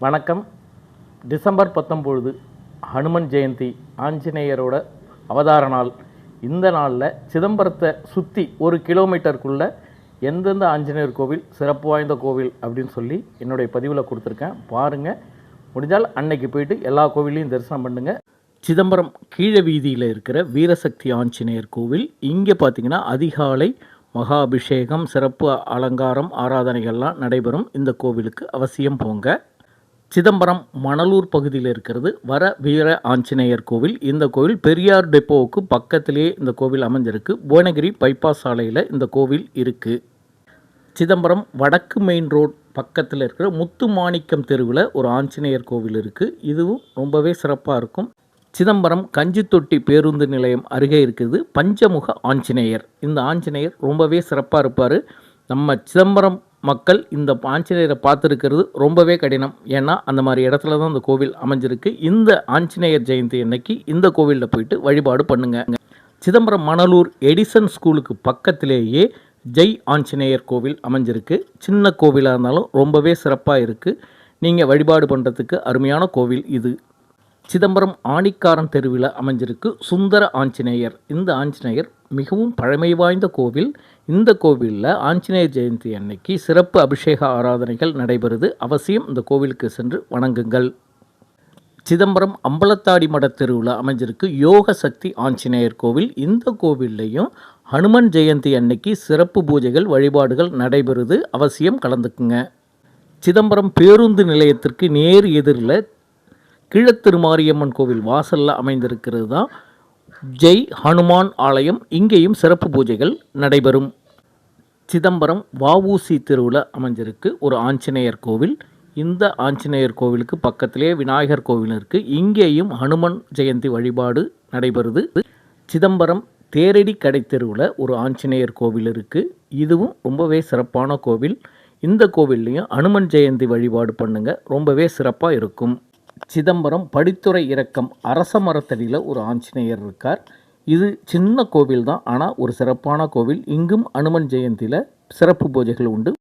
வணக்கம். டிசம்பர் 19 ஹனுமன் ஜெயந்தி, ஆஞ்சநேயரோட அவதார நாள். இந்த நாளில் சிதம்பரத்தை சுற்றி 1 கிலோமீட்டருக்குள்ளே எந்தெந்த ஆஞ்சநேயர் கோவில் சிறப்பு வாய்ந்த கோவில் அப்படின்னு சொல்லி என்னுடைய பதிவில் கொடுத்துருக்கேன். பாருங்கள், முடிஞ்சால் அன்னைக்கு போயிட்டு எல்லா கோவிலையும் தரிசனம் பண்ணுங்கள். சிதம்பரம் கீழ வீதியில் இருக்கிற வீரசக்தி ஆஞ்சநேயர் கோவில். இங்கே பார்த்திங்கன்னா அதிகாலை மகாபிஷேகம், சிறப்பு அலங்காரம், ஆராதனைகள்லாம் நடைபெறும். இந்த கோவிலுக்கு அவசியம் போங்க. சிதம்பரம் மணலூர் பகுதியில் இருக்கிறது வர வீர ஆஞ்சநேயர் கோவில். இந்த கோவில் பெரியார் டெப்போவுக்கு பக்கத்திலே இந்த கோவில் அமைஞ்சிருக்கு. புவனகிரி பைபாஸ் சாலையில் இந்த கோவில் இருக்குது. சிதம்பரம் வடக்கு மெயின் ரோட் பக்கத்தில் இருக்கிற முத்துமாணிக்கம் தெருவில் ஒரு ஆஞ்சநேயர் கோவில் இருக்குது. இதுவும் ரொம்பவே சிறப்பாக இருக்கும். சிதம்பரம் கஞ்சித்தொட்டி பேருந்து நிலையம் அருகே இருக்குது பஞ்சமுக ஆஞ்சநேயர். இந்த ஆஞ்சநேயர் ரொம்பவே சிறப்பாக இருப்பார். நம்ம சிதம்பரம் மக்கள் இந்த ஆஞ்சநேயரை பார்த்துருக்கிறது ரொம்பவே கடினம். ஏன்னா அந்த மாதிரி இடத்துல தான் இந்த கோவில் அமைஞ்சிருக்கு. இந்த ஆஞ்சநேயர் ஜெயந்தி அன்னைக்கு இந்த கோவிலில் போயிட்டு வழிபாடு பண்ணுங்க. சிதம்பரம் மணலூர் எடிசன் ஸ்கூலுக்கு பக்கத்திலேயே ஜெய் ஆஞ்சநேயர் கோவில் அமைஞ்சிருக்கு. சின்ன கோவிலாக இருந்தாலும் ரொம்பவே சிறப்பாக இருக்குது. நீங்கள் வழிபாடு பண்ணுறதுக்கு அருமையான கோவில் இது. சிதம்பரம் ஆணிக்காரன் தெருவில் அமைஞ்சிருக்கு சுந்தர ஆஞ்சநேயர். இந்த ஆஞ்சநேயர் மிகவும் பழமை வாய்ந்த கோவில். இந்த கோவிலில் ஆஞ்சநேயர் ஜெயந்தி அன்னைக்கு சிறப்பு அபிஷேக ஆராதனைகள் நடைபெறுது. அவசியம் இந்த கோவிலுக்கு சென்று வணங்குங்கள். சிதம்பரம் அம்பலத்தாடி மட தெருவில் அமைஞ்சிருக்கு யோக சக்தி ஆஞ்சநேயர் கோவில். இந்த கோவில்லையும் ஹனுமன் ஜெயந்தி அன்னைக்கு சிறப்பு பூஜைகள் வழிபாடுகள் நடைபெறுது. அவசியம் கலந்துக்குங்க. சிதம்பரம் பேருந்து நிலையத்திற்கு நேர் எதிரில் கீழத்திருமாரியம்மன் கோவில் வாசலில் அமைந்திருக்கிறது தான் ஜெய் ஹனுமான் ஆலயம். இங்கேயும் சிறப்பு பூஜைகள் நடைபெறும். சிதம்பரம் வஉசி தெருவில் அமைஞ்சிருக்கு ஒரு ஆஞ்சநேயர் கோவில். இந்த ஆஞ்சநேயர் கோவிலுக்கு பக்கத்திலே விநாயகர் கோவில் இருக்குது. இங்கேயும் ஹனுமன் ஜெயந்தி வழிபாடு நடைபெறுது. சிதம்பரம் தேரடி கடை தெருவில் ஒரு ஆஞ்சநேயர் கோவில் இருக்குது. இதுவும் ரொம்பவே சிறப்பான கோவில். இந்த கோவில்லையும் ஹனுமன் ஜெயந்தி வழிபாடு பண்ணுங்கள், ரொம்பவே சிறப்பாக இருக்கும். சிதம்பரம் படித்துறை இறக்கம் அரச மரத்தடியில் ஒரு ஆஞ்சநேயர் இருக்கார். இது சின்ன கோவில் தான், ஆனால் ஒரு சிறப்பான கோவில். இங்கும் ஹனுமன் ஜெயந்தியில் சிறப்பு பூஜைகள் உண்டு.